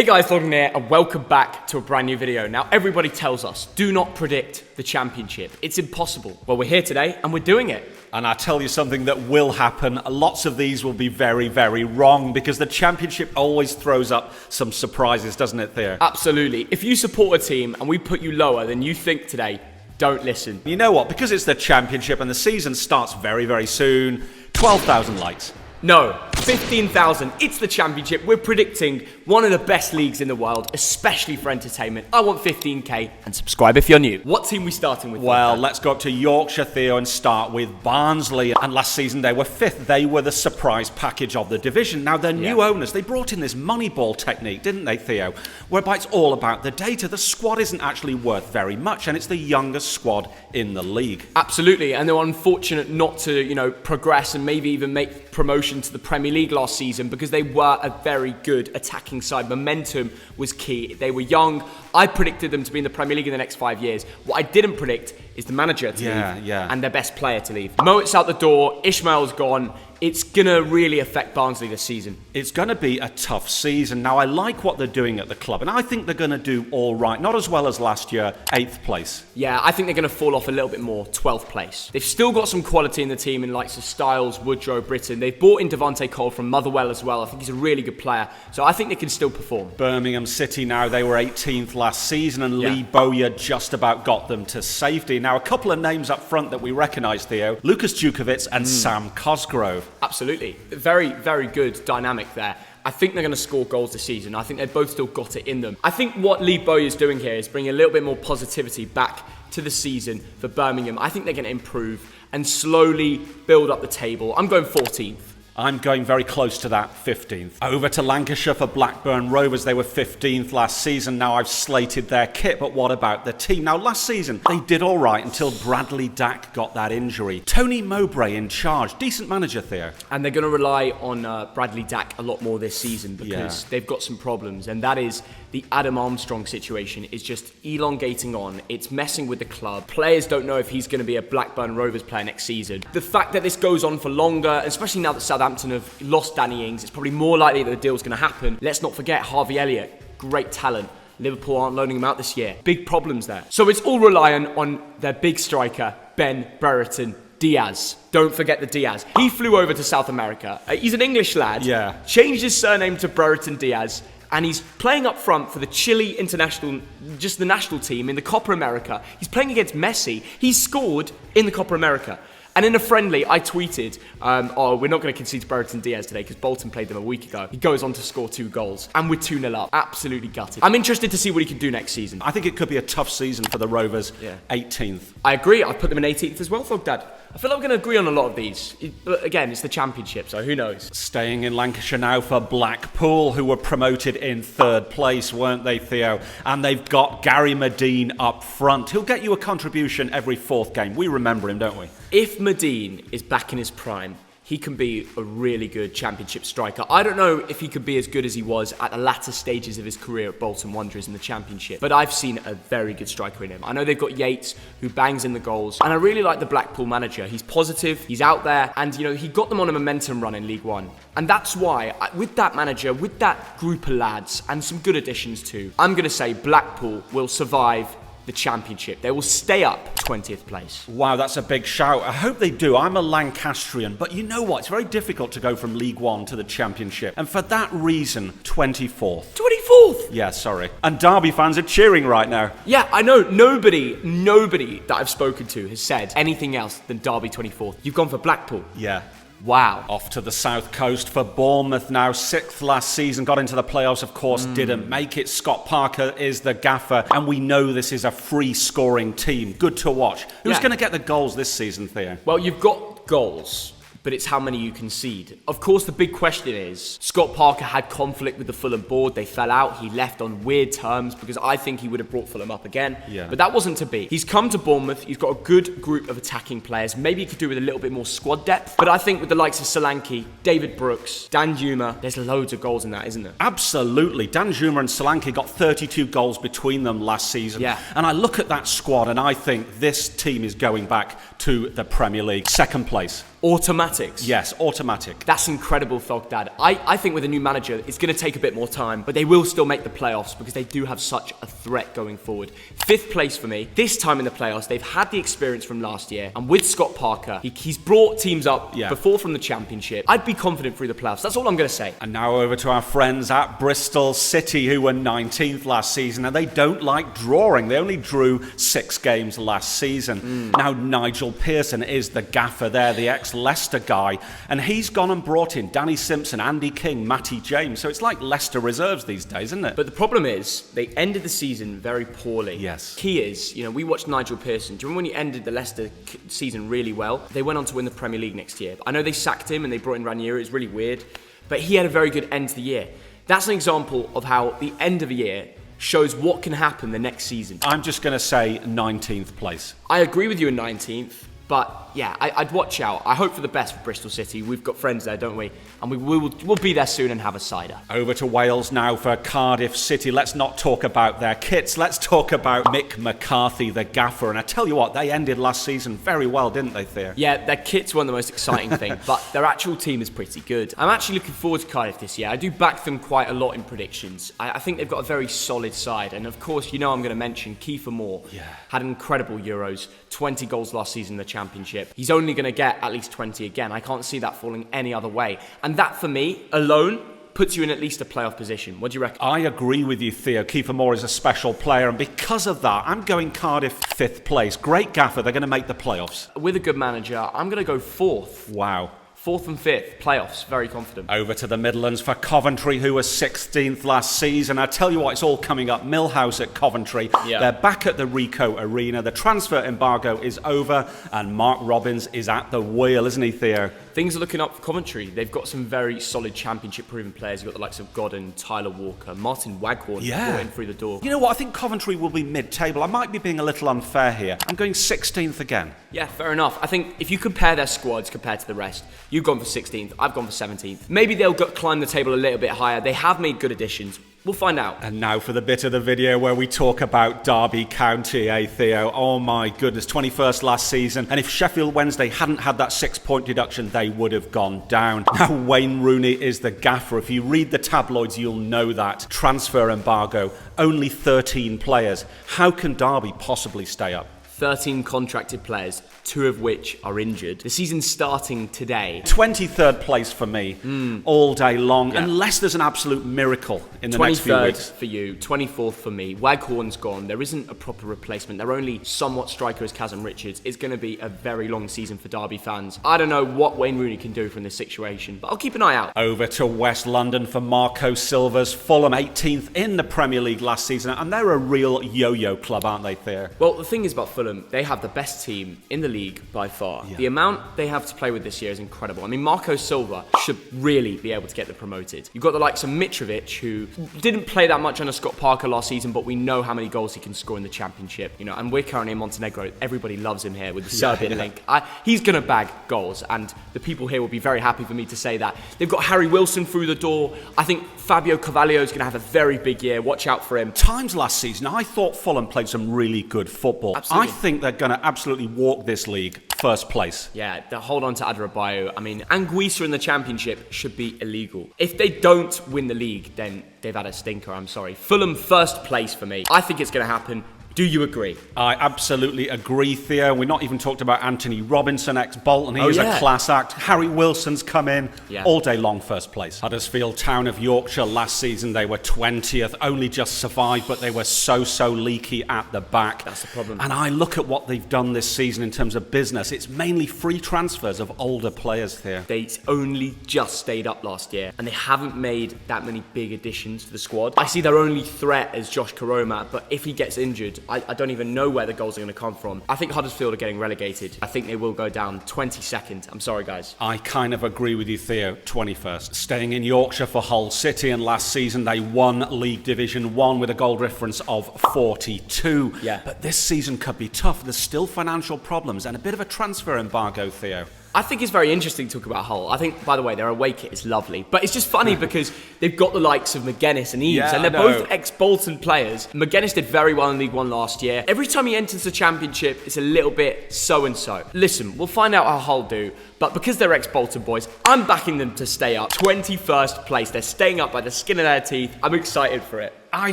Hey guys, Thogden here, and welcome back to a brand new video. Now, everybody tells us, do not predict the championship. It's impossible. Well, we're here today, and we're doing it. And I tell you something that will happen. Lots of these will be very, very wrong because the championship always throws up some surprises, doesn't it, Theo? Absolutely. If you support a team and we put you lower than you think today, don't listen. You know what? Because it's the championship and the season starts very, very soon, 12,000 likes. No, 15,000. It's the championship. We're predicting one of the best leagues in the world, especially for entertainment. I want 15k, and subscribe if you're new. What team are we starting with? Well, let's go up to Yorkshire, Theo, and start with Barnsley. And last season they were fifth. They were the surprise package of the division. Now, their new owners, they brought in this Moneyball technique, didn't they, Theo? Whereby it's all about the data. The squad isn't actually worth very much, and it's the youngest squad in the league. Absolutely, and they were unfortunate not to, progress and maybe even make promotion to the Premier League last season because they were a very good attacking side. Momentum was key. They were young. I predicted them to be in the Premier League in the next 5 years. What I didn't predict is the manager to leave and their best player to leave. Mowatt's out the door. Ishmael's gone. It's going to really affect Barnsley this season. It's going to be a tough season. Now, I like what they're doing at the club, and I think they're going to do all right. Not as well as last year, 8th place. Yeah, I think they're going to fall off a little bit more, 12th place. They've still got some quality in the team in likes of Styles, Woodrow, Britton. They've brought in Devante Cole from Motherwell as well. I think he's a really good player, so I think they can still perform. Birmingham City now, they were 18th last season, and Lee Bowyer just about got them to safety. Now, a couple of names up front that we recognise, Theo. Lucas Djukovic and Sam Cosgrove. Absolutely. Very, very good dynamic there. I think they're going to score goals this season. I think they've both still got it in them. I think what Lee Bowyer is doing here is bringing a little bit more positivity back to the season for Birmingham. I think they're going to improve and slowly build up the table. I'm going 14th. I'm going very close to that, 15th. Over to Lancashire for Blackburn Rovers. They were 15th last season. Now I've slated their kit, but what about the team? Now, last season, they did all right until Bradley Dack got that injury. Tony Mowbray in charge. Decent manager, Theo. And they're going to rely on Bradley Dack a lot more this season because they've got some problems. And that is the Adam Armstrong situation is just elongating on. It's messing with the club. Players don't know if he's going to be a Blackburn Rovers player next season. The fact that this goes on for longer, especially now that Southampton have lost Danny Ings, it's probably more likely that the deal's going to happen. Let's not forget Harvey Elliott, great talent. Liverpool aren't loaning him out this year. Big problems there. So it's all reliant on their big striker, Ben Brereton Diaz. Don't forget the Diaz. He flew over to South America. He's an English lad. Changed his surname to Brereton Diaz. And he's playing up front for the Chile international, just the national team in the Copa America. He's playing against Messi. He's scored in the Copa America. And in a friendly, I tweeted, we're not going to concede to Brereton Diaz today because Bolton played them a week ago. He goes on to score 2 goals. And we're 2-0 up. Absolutely gutted. I'm interested to see what he can do next season. I think it could be a tough season for the Rovers. 18th. I agree. I put them in 18th as well, Thogdad. I feel like we're going to agree on a lot of these. But again, it's the championship, so who knows? Staying in Lancashire now for Blackpool, who were promoted in 3rd place, weren't they, Theo? And they've got Gary Medine up front. He'll get you a contribution every 4th game. We remember him, don't we? If Medine is back in his prime, he can be a really good championship striker. I don't know if he could be as good as he was at the latter stages of his career at Bolton Wanderers in the championship, but I've seen a very good striker in him. I know they've got Yates, who bangs in the goals, and I really like the Blackpool manager. He's positive, he's out there, and he got them on a momentum run in League One. And that's why, with that manager, with that group of lads, and some good additions too, I'm going to say Blackpool will survive the championship. They will stay up 20th place. Wow, that's a big shout. I hope they do. I'm a Lancastrian, but you know what? It's very difficult to go from League One to the championship. And for that reason, 24th. 24th? Yeah, sorry. And Derby fans are cheering right now. Yeah, I know. Nobody that I've spoken to has said anything else than Derby 24th. You've gone for Blackpool. Yeah. Wow. Off to the south coast for Bournemouth now. 6th last season. Got into the playoffs, of course. Didn't make it. Scott Parker is the gaffer. And we know this is a free scoring team. Good to watch. Who's going to get the goals this season, Theo? Well, you've got goals, but it's how many you concede. Of course, the big question is, Scott Parker had conflict with the Fulham board. They fell out. He left on weird terms because I think he would have brought Fulham up again. But that wasn't to be. He's come to Bournemouth. He's got a good group of attacking players. Maybe he could do with a little bit more squad depth. But I think with the likes of Solanke, David Brooks, Dan Juma, there's loads of goals in that, isn't there? Absolutely. Dan Juma and Solanke got 32 goals between them last season. And I look at that squad and I think this team is going back to the Premier League. 2nd place. Automatics. Yes, automatic. That's incredible, Thog Dad. I think with a new manager, it's going to take a bit more time, but they will still make the playoffs because they do have such a threat going forward. 5th place for me. This time in the playoffs, they've had the experience from last year, and with Scott Parker, he's brought teams up before from the Championship. I'd be confident through the playoffs. That's all I'm going to say. And now over to our friends at Bristol City, who were 19th last season, and they don't like drawing. They only drew 6 games last season. Now Nigel Pearson is the gaffer there, the ex-Leicester guy, and he's gone and brought in Danny Simpson, Andy King, Matty James. So it's like Leicester reserves these days, isn't it? But the problem is, they ended the season very poorly. Yes. Key is, we watched Nigel Pearson. Do you remember when he ended the Leicester season really well? They went on to win the Premier League next year. I know they sacked him and they brought in Ranieri. It was really weird. But he had a very good end to the year. That's an example of how the end of a year shows what can happen the next season. I'm just going to say 19th place. I agree with you in 19th. But yeah, I'd watch out. I hope for the best for Bristol City. We've got friends there, don't we? And we'll be there soon and have a cider. Over to Wales now for Cardiff City. Let's not talk about their kits. Let's talk about Mick McCarthy, the gaffer. And I tell you what, they ended last season very well, didn't they, Theo? Yeah, their kits weren't the most exciting thing, but their actual team is pretty good. I'm actually looking forward to Cardiff this year. I do back them quite a lot in predictions. I think they've got a very solid side. And of course, I'm going to mention Kiefer Moore. Yeah. Had incredible Euros, 20 goals last season in the Championship. He's only going to get at least 20 again. I can't see that falling any other way. And that, for me, alone, puts you in at least a playoff position. What do you reckon? I agree with you, Theo. Kiefer Moore is a special player, and because of that, I'm going Cardiff 5th place. Great gaffer. They're going to make the playoffs. With a good manager, I'm going to go 4th. Wow. 4th and 5th, playoffs, very confident. Over to the Midlands for Coventry, who was 16th last season. I tell you what, it's all coming up. Millhouse at Coventry. Yeah. They're back at the Ricoh Arena. The transfer embargo is over, and Mark Robbins is at the wheel, isn't he, Theo? Things are looking up for Coventry. They've got some very solid Championship-proven players. You've got the likes of Godden, Tyler Walker, Martin Waghorn brought in through the door. You know what? I think Coventry will be mid-table. I might be being a little unfair here. I'm going 16th again. Yeah, fair enough. I think if you compare their squads compared to the rest, you've gone for 16th, I've gone for 17th. Maybe they'll climb the table a little bit higher. They have made good additions. We'll find out. And now for the bit of the video where we talk about Derby County, Theo? Oh my goodness, 21st last season. And if Sheffield Wednesday hadn't had that 6-point deduction, they would have gone down. Now Wayne Rooney is the gaffer. If you read the tabloids, you'll know that. Transfer embargo, only 13 players. How can Derby possibly stay up? 13 contracted players, 2 of which are injured. The season's starting today. 23rd place for me, all day long, unless there's an absolute miracle in the next few weeks. 23rd for you, 24th for me. Waghorn's gone. There isn't a proper replacement. Their only somewhat striker is Kazim Richards. It's going to be a very long season for Derby fans. I don't know what Wayne Rooney can do from this situation, but I'll keep an eye out. Over to West London for Marco Silva's Fulham, 18th in the Premier League last season, and they're a real yo-yo club, aren't they, Theo? Well, the thing is about Fulham, they have the best team in the league by far. The amount they have to play with this year is incredible. I mean, Marco Silva should really be able to get them promoted. You've got the likes of Mitrovic, who didn't play that much under Scott Parker last season, but we know how many goals he can score in the Championship. And we're currently in Montenegro. Everybody loves him here with the Serbian link. He's going to bag goals, and the people here will be very happy for me to say that. They've got Harry Wilson through the door. I think Fabio Carvalho is going to have a very big year. Watch out for him. Times last season, I thought Fulham played some really good football. Absolutely. I think they're going to absolutely walk this league first place. Yeah, they hold on to Adebayo. I mean, Anguissa in the Championship should be illegal. If they don't win the league, then they've had a stinker, I'm sorry. Fulham first place for me. I think it's going to happen. Do you agree? I absolutely agree, Theo. We've not even talked about Anthony Robinson, ex-Bolton. He's a class act. Harry Wilson's come in. All day long, first place. Huddersfield Town of Yorkshire last season, they were 20th. Only just survived, but they were so leaky at the back. That's the problem. And I look at what they've done this season in terms of business. It's mainly free transfers of older players, Theo. They only just stayed up last year, and they haven't made that many big additions to the squad. I see their only threat as Josh Koroma, but if he gets injured, I don't even know where the goals are going to come from. I think Huddersfield are getting relegated. I think they will go down 22nd. I'm sorry, guys. I kind of agree with you, Theo. 21st. Staying in Yorkshire for Hull City, and last season they won League Division 1 with a goal difference of 42. Yeah. But this season could be tough. There's still financial problems and a bit of a transfer embargo, Theo. I think it's very interesting to talk about Hull. I think, by the way, their away kit is lovely. But it's just funny because they've got the likes of McGuinness and Eves, and they're both ex-Bolton players. McGuinness did very well in League One last year. Every time he enters the Championship, it's a little bit so-and-so. Listen, we'll find out how Hull do, but because they're ex-Bolton boys, I'm backing them to stay up. 21st place. They're staying up by the skin of their teeth. I'm excited for it. I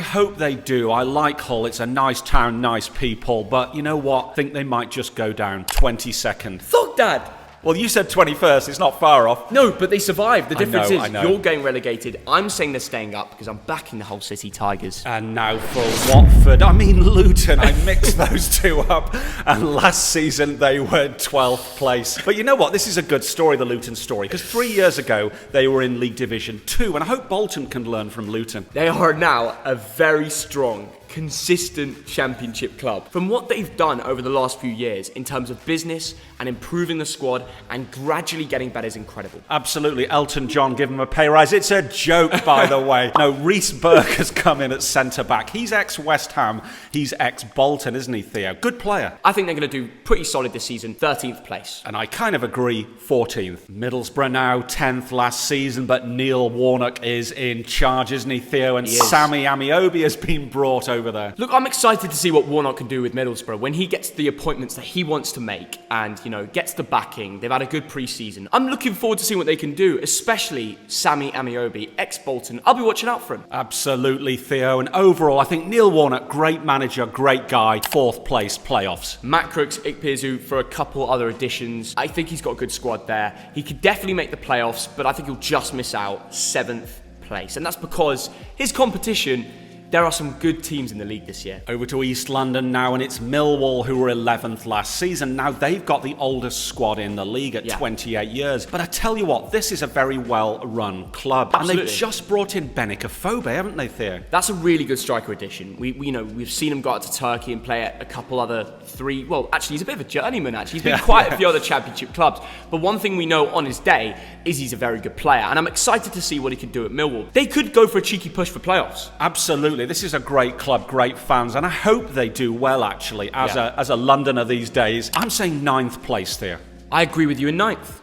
hope they do. I like Hull. It's a nice town, nice people. But you know what? I think they might just go down 22nd. Thogden! Well, you said 21st. It's not far off. No, but they survived. The difference I is know. you're getting relegated. I'm saying they're staying up because I'm backing the Hull City Tigers. And now for Luton. I mixed those two up. And last season, they were 12th place. But you know what? This is a good story, the Luton story. Because 3 years ago, they were in League Division 2. And I hope Bolton can learn from Luton. They are now a very strong, consistent Championship club. From what they've done over the last few years in terms of business and improving the squad and gradually getting better is incredible. Absolutely. Elton John, give him a pay rise. It's a joke, by the way. No, Reece Burke has come in at centre-back. He's ex-West Ham. He's ex-Bolton, isn't he, Theo? Good player. I think they're going to do pretty solid this season. 13th place. And I kind of agree, 14th. Middlesbrough now, 10th last season, but Neil Warnock is in charge, isn't he, Theo? And Sammy Amiobi has been brought over there. Look, I'm excited to see what Warnock can do with Middlesbrough when he gets the appointments that he wants to make and, gets the backing. They've had a good pre-season. I'm looking forward to seeing what they can do, especially Sammy Amiobi, ex-Bolton. I'll be watching out for him. Absolutely, Theo. And overall, I think Neil Warnock, great manager, great guy, 4th place, playoffs. Matt Crooks, Ikpeazu for a couple other additions. I think he's got a good squad there. He could definitely make the playoffs, but I think he'll just miss out 7th place. And that's because his competition, there are some good teams in the league this year. Over to East London now, and it's Millwall who were 11th last season. Now, they've got the oldest squad in the league at 28 years. But I tell you what, this is a very well-run club. Absolutely. And they've just brought in Benik Afobe, haven't they, Theo? That's a really good striker addition. We've seen him go out to Turkey and play at a couple other he's a bit of a journeyman, actually. He's been quite a few other Championship clubs. But one thing we know on his day is he's a very good player. And I'm excited to see what he can do at Millwall. They could go for a cheeky push for playoffs. Absolutely. This is a great club, great fans, and I hope they do well, actually, as a Londoner these days. I'm saying 9th place there. I agree with you in 9th.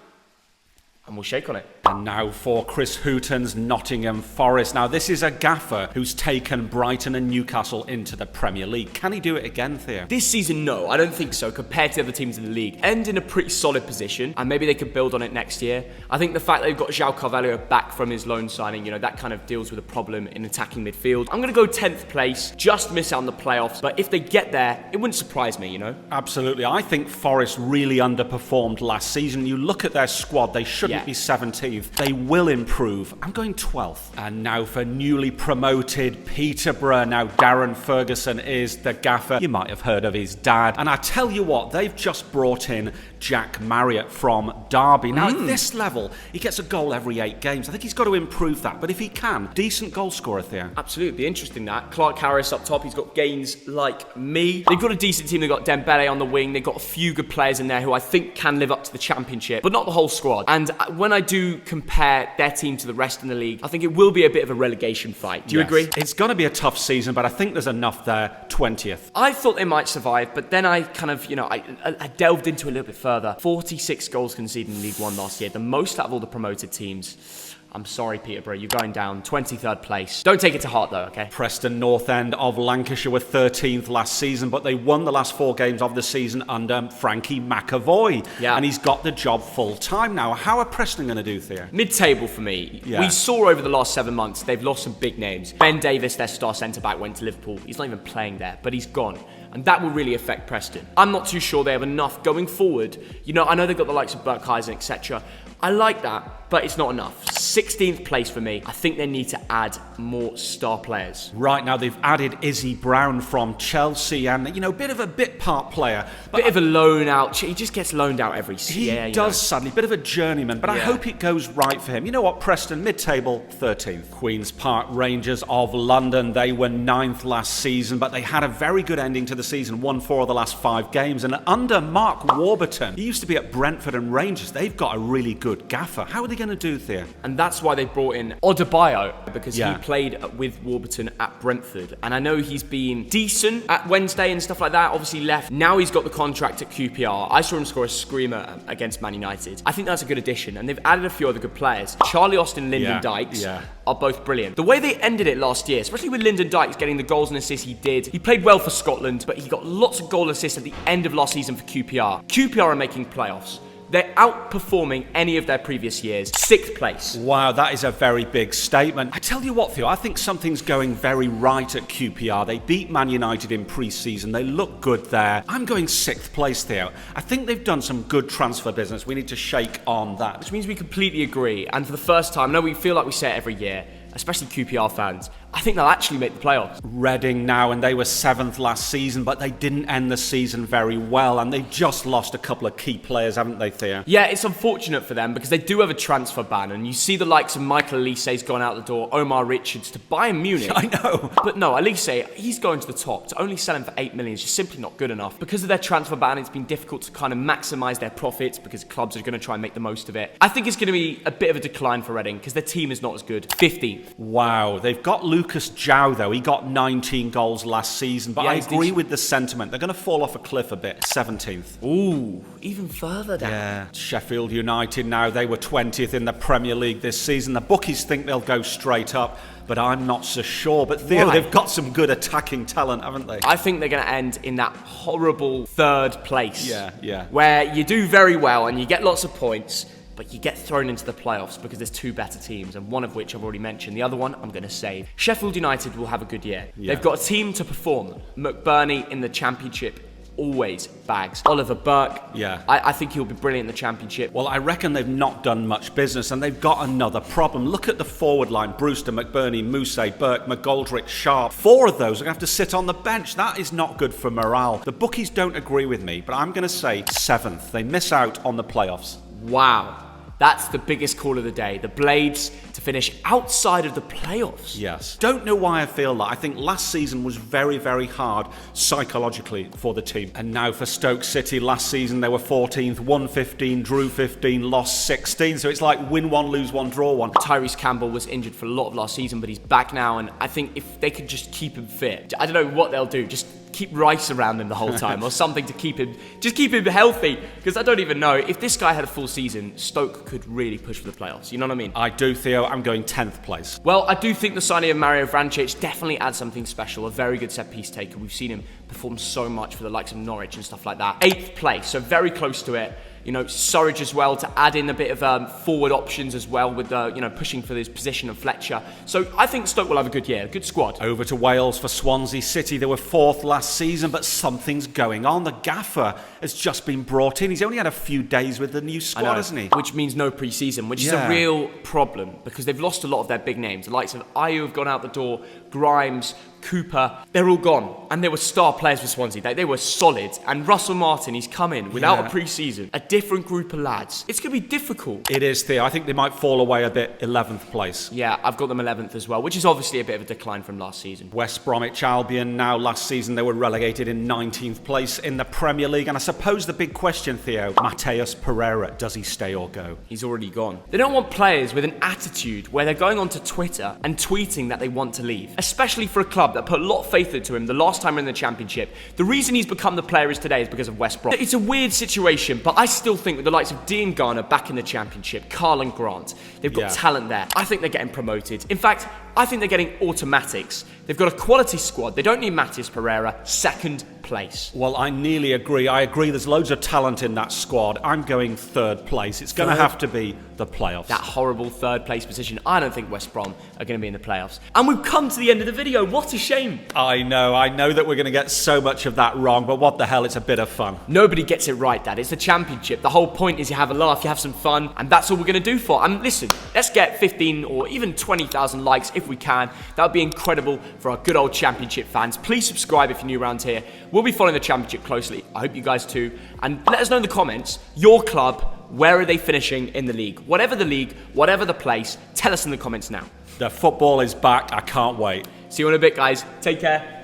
And we'll shake on it. And now for Chris Hooton's Nottingham Forest. Now, this is a gaffer who's taken Brighton and Newcastle into the Premier League. Can he do it again, Theo? This season, no. I don't think so, compared to the other teams in the league. End in a pretty solid position, and maybe they could build on it next year. I think the fact that they've got João Carvalho back from his loan signing, that kind of deals with a problem in attacking midfield. I'm going to go 10th place, just miss out on the playoffs, but if they get there, it wouldn't surprise me, Absolutely. I think Forest really underperformed last season. You look at their squad, they shouldn't be 17th. They will improve. I'm going 12th. And now for newly promoted Peterborough. Now Darren Ferguson is the gaffer. You might have heard of his dad. And I tell you what, they've just brought in Jack Marriott from Derby. Now at this level, he gets a goal every 8 games. I think he's got to improve that. But if he can, decent goal scorer, Theo. Absolutely, it'd be interesting that. Clark Harris up top, he's got gains like me. They've got a decent team. They've got Dembele on the wing. They've got a few good players in there who I think can live up to the Championship, but not the whole squad. And when I do compare their team to the rest in the league, I think it will be a bit of a relegation fight. Do you agree? It's going to be a tough season, but I think there's enough there. 20th. I thought they might survive, but then I kind of, I delved into it a little bit further. 46 goals conceded in League One last year, the most out of all the promoted teams. I'm sorry, Peterborough, you're going down 23rd place. Don't take it to heart, though, okay? Preston North End of Lancashire were 13th last season, but they won the last 4 games of the season under Frankie McAvoy. Yeah. And he's got the job full-time now. How are Preston going to do, Theo? Mid-table for me. Yeah. We saw over the last 7 months, they've lost some big names. Ben Davis, their star centre-back, went to Liverpool. He's not even playing there, but he's gone. And that will really affect Preston. I'm not too sure they have enough going forward. I know they've got the likes of Burkheiser, etc. I like that, but it's not enough. 16th place for me. I think they need to add more star players. Right, now they've added Izzy Brown from Chelsea and, bit of a bit part player. Bit of a loan out. He just gets loaned out every year. He does, sadly. Bit of a journeyman, but I hope it goes right for him. You know what, Preston, mid-table, 13th. Queen's Park Rangers of London, they were 9th last season, but they had a very good ending to the season, won 4 of the last 5 games, and under Mark Warburton, he used to be at Brentford and Rangers, they've got a really good gaffer. How are they going to do, Theo? And that's why they brought in Adebayo, because he played with Warburton at Brentford. And I know he's been decent at Wednesday and stuff like that, obviously left. Now he's got the contract at QPR. I saw him score a screamer against Man United. I think that's a good addition, and they've added a few other good players. Charlie Austin, Lyndon Dykes are both brilliant. The way they ended it last year, especially with Lyndon Dykes getting the goals and assists he did, he played well for Scotland, but he got lots of goal assists at the end of last season for QPR. QPR are making playoffs. They're outperforming any of their previous years. 6th place. Wow, that is a very big statement. I tell you what, Theo, I think something's going very right at QPR. They beat Man United in pre-season. They look good there. I'm going 6th place, Theo. I think they've done some good transfer business. We need to shake on that. Which means we completely agree. And for the first time, I know we feel like we say it every year, especially QPR fans, I think they'll actually make the playoffs. Reading now, and they were 7th last season, but they didn't end the season very well, and they've just lost a couple of key players, haven't they, Theo? Yeah, it's unfortunate for them because they do have a transfer ban, and you see the likes of Michael Elise's gone out the door, Omar Richards to Bayern Munich. I know. But no, Elise, he's going to the top. To only sell him for 8 million is just simply not good enough. Because of their transfer ban, it's been difficult to kind of maximise their profits because clubs are going to try and make the most of it. I think it's going to be a bit of a decline for Reading because their team is not as good. 15th. Wow, they've got Lucas João, though. He got 19 goals last season, but I agree with the sentiment. They're going to fall off a cliff a bit. 17th. Ooh, even further down. Yeah. Sheffield United now, they were 20th in the Premier League this season. The bookies think they'll go straight up, but I'm not so sure. But Theo, they've got some good attacking talent, haven't they? I think they're going to end in that horrible 3rd place. Yeah. Where you do very well and you get lots of points, but you get thrown into the playoffs because there's 2 better teams, and one of which I've already mentioned. The other one I'm going to save. Sheffield United will have a good year. They've got a team to perform. McBurney in the Championship always bags. Oliver Burke, I think he'll be brilliant in the Championship. Well, I reckon they've not done much business, and they've got another problem. Look at the forward line. Brewster, McBurney, Mousset, Burke, McGoldrick, Sharp. 4 of those are going to have to sit on the bench. That is not good for morale. The bookies don't agree with me, but I'm going to say 7th. They miss out on the playoffs. Wow. That's the biggest call of the day. The Blades to finish outside of the playoffs. Yes. Don't know why I feel that. I think last season was very, very hard psychologically for the team. And now for Stoke City, last season they were 14th, won 15, drew 15, lost 16. So it's like win 1, lose 1, draw 1. Tyrese Campbell was injured for a lot of last season, but he's back now. And I think if they could just keep him fit, I don't know what they'll do. Just keep Rice around him the whole time or something to keep him healthy, because I don't even know if this guy had a full season, Stoke could really push for the playoffs. You know what I mean? I do, Theo. I'm going 10th place. Well, I do think the signing of Mario Vrancic definitely adds something special. A very good set piece taker. We've seen him perform so much for the likes of Norwich and stuff like that. 8th place, so very close to it. You know, Surridge as well to add in a bit of forward options as well with, pushing for this position of Fletcher. So I think Stoke will have a good year, a good squad. Over to Wales for Swansea City. They were 4th last season, but something's going on. The gaffer has just been brought in. He's only had a few days with the new squad, hasn't he? Which means no pre-season, which is a real problem because they've lost a lot of their big names. The likes of Ayew have gone out the door, Grimes, Cooper, they're all gone. And they were star players for Swansea. They were solid. And Russell Martin, he's come in without a pre-season. A different group of lads. It's going to be difficult. It is, Theo. I think they might fall away a bit. 11th place. Yeah, I've got them 11th as well, which is obviously a bit of a decline from last season. West Bromwich Albion, now last season they were relegated in 19th place in the Premier League. And I suppose the big question, Theo, Mateus Pereira, does he stay or go? He's already gone. They don't want players with an attitude where they're going onto Twitter and tweeting that they want to leave. Especially for a club that put a lot of faith into him the last time in the Championship. The reason he's become the player he is today is because of West Brom. It's a weird situation, but I still think with the likes of Dean Garner back in the Championship, Carl Grant, they've got talent there. I think they're getting promoted. In fact, I think they're getting automatics. They've got a quality squad. They don't need Mateus Pereira. 2nd place. Well, I nearly agree. I agree there's loads of talent in that squad. I'm going 3rd place. It's going to have to be the playoffs. That horrible 3rd place position. I don't think West Brom are going to be in the playoffs. And we've come to the end of the video. What a shame. I know that we're going to get so much of that wrong, but what the hell, it's a bit of fun. Nobody gets it right, Dad. It's the Championship. The whole point is you have a laugh, you have some fun, and that's all we're going to do for it. And listen, let's get 15 or even 20,000 likes if we can. That would be incredible for our good old Championship fans. Please subscribe if you're new around here. We'll be following the Championship closely. I hope you guys too. And let us know in the comments, your club, where are they finishing in the league? Whatever the place, tell us in the comments now. The football is back. I can't wait. See you in a bit, guys. Take care.